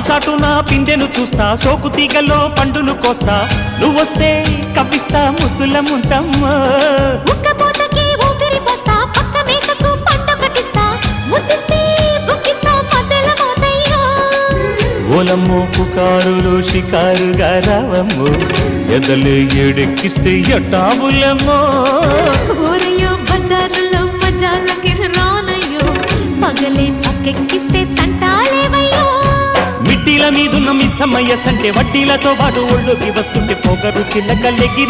చాటున పిందెను చూస్తా, సోకు తీగలో పండును కోస్తా, నువ్వొస్తే కప్పిస్తా ముద్దుల ముంతమ్మో. ఉక్కపోతకి ఊపిరి పోస్తా, పక్క మేకకు పంట కట్టిస్తా, ముద్దిస్తే బుక్కిస్తా మధ్యల మోతయ్యో. ఓలమ్మో పుకారులు షికారుగా రావమ్మో, ఎదలే ఏడెక్కిస్తే ఎట్టాబులమ్మో. ఊరయ్యో బజారులో మజాలకి రానయ్యో, పగలే పక్కెక్కిస్తే తంటాలేవయ్యో. మిట్టిల మీదున్న మిస్సమ్మయ్య సంటే వడ్డీలతో పాటు ఒళ్ళోకి వస్తుంటే పొగరు కిల్లకల్లెగిరి